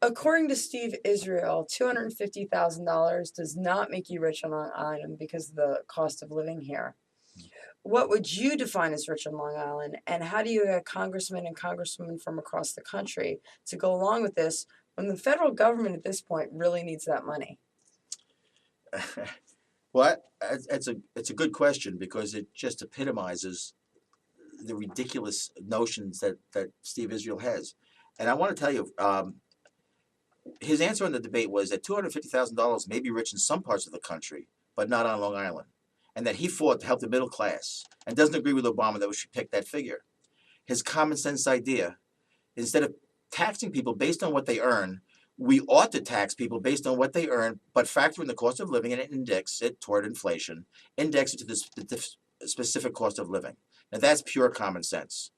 According to Steve Israel, $250,000 does not make you rich on Long Island because of the cost of living here. What would you define as rich on Long Island, and how do you get congressmen and congresswomen from across the country to go along with this when the federal government at this point really needs that money? Well, it's a good question because it just epitomizes the ridiculous notions that Steve Israel has. And I want to tell you, his answer in the debate was that $250,000 may be rich in some parts of the country, but not on Long Island, and that he fought to help the middle class and doesn't agree with Obama that we should pick that figure. His common sense idea, instead of taxing people based on what they earn, we ought to tax people based on what they earn, but factor in the cost of living and index it toward inflation, index it to the specific cost of living. Now that's pure common sense.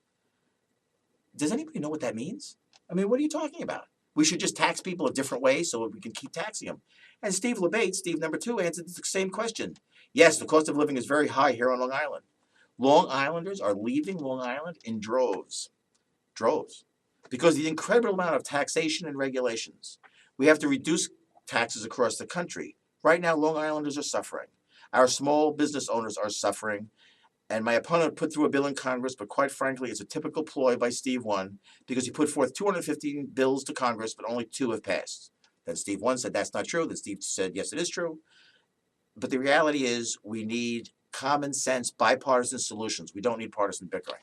Does anybody know what that means? I mean, what are you talking about? We should just tax people a different way so we can keep taxing them. And Steve Labate, Steve number 2, answered the same question. Yes, the cost of living is very high here on Long Island. Long Islanders are leaving Long Island in droves. Droves. Because of the incredible amount of taxation and regulations. We have to reduce taxes across the country. Right now, Long Islanders are suffering. Our small business owners are suffering. And my opponent put through a bill in Congress, but quite frankly, it's a typical ploy by Steve 1 because he put forth 215 bills to Congress, but only 2 have passed. Then Steve 1 said that's not true. Then Steve said, yes, it is true. But the reality is we need common sense, bipartisan solutions. We don't need partisan bickering.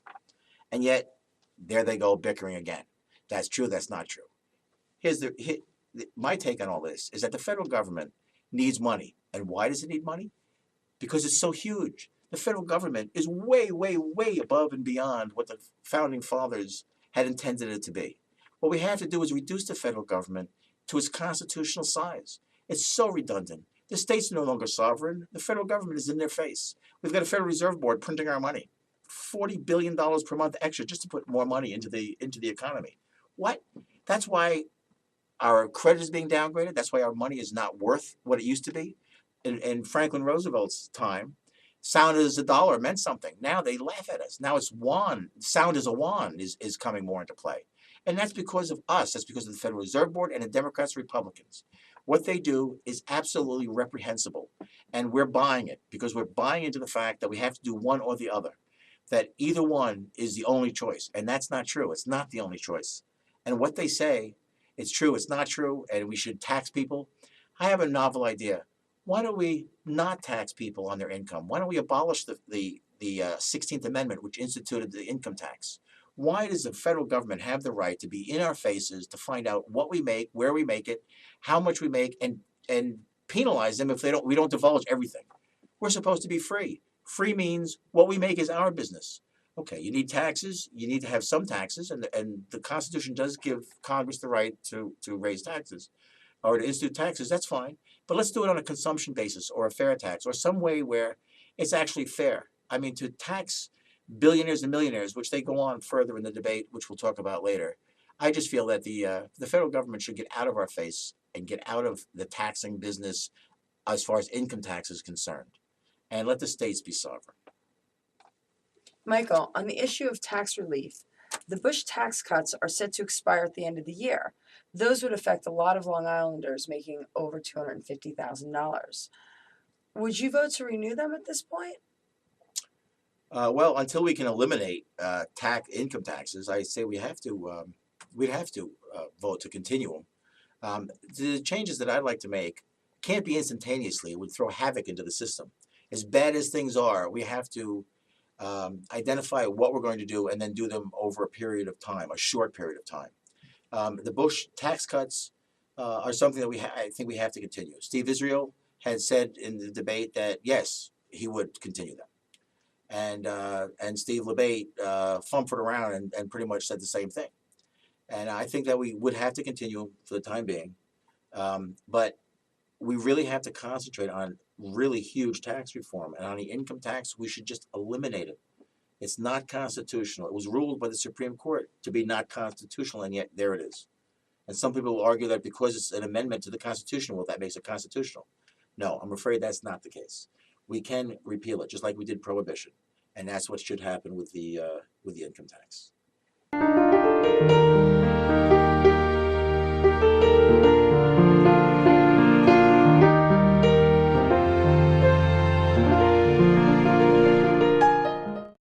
And yet, there they go bickering again. That's true, that's not true. My take on all this is that the federal government needs money. And why does it need money? Because it's so huge. The federal government is way, way, way above and beyond what the founding fathers had intended it to be. What we have to do is reduce the federal government to its constitutional size. It's so redundant. The states are no longer sovereign. The federal government is in their face. We've got a Federal Reserve Board printing our money. $40 billion per month extra just to put more money into the economy. What? That's why our credit is being downgraded. That's why our money is not worth what it used to be. In Franklin Roosevelt's time, sound as a dollar meant something. Now they laugh at us. Now it's won. Sound as a won is coming more into play. And that's because of us. That's because of the Federal Reserve Board and the Democrats and Republicans. What they do is absolutely reprehensible. And we're buying it because we're buying into the fact that we have to do one or the other. That either one is the only choice. And that's not true. It's not the only choice. And what they say, it's true, it's not true, and we should tax people. I have a novel idea. Why don't we not tax people on their income? Why don't we abolish the 16th Amendment, which instituted the income tax? Why does the federal government have the right to be in our faces to find out what we make, where we make it, how much we make, and penalize them if we don't divulge everything? We're supposed to be free. Free means what we make is our business. Okay, you need taxes. You need to have some taxes, and the Constitution does give Congress the right to raise taxes or to institute taxes. That's fine, but let's do it on a consumption basis or a fair tax or some way where it's actually fair. I mean, to tax billionaires and millionaires, which they go on further in the debate, which we'll talk about later. I just feel that the federal government should get out of our face and get out of the taxing business as far as income tax is concerned, and let the states be sovereign. Michael, on the issue of tax relief, the Bush tax cuts are set to expire at the end of the year. Those would affect a lot of Long Islanders making over $250,000. Would you vote to renew them at this point? Well, until we can eliminate income taxes, I say we'd have to vote to continue them. The changes that I'd like to make can't be instantaneously. It would throw havoc into the system. As bad as things are, we have to identify what we're going to do and then do them over a period of time, a short period of time. The Bush tax cuts are something that I think we have to continue. Steve Israel had said in the debate that, yes, he would continue them. And Steve Labate fumbled around and pretty much said the same thing. And I think that we would have to continue for the time being. But we really have to concentrate on really huge tax reform. And on the income tax, we should just eliminate it. It's not constitutional. It was ruled by the Supreme Court to be not constitutional, and yet there it is. And some people will argue that because it's an amendment to the Constitution, well, that makes it constitutional. No, I'm afraid that's not the case. We can repeal it, just like we did prohibition. and that's what should happen with the income tax.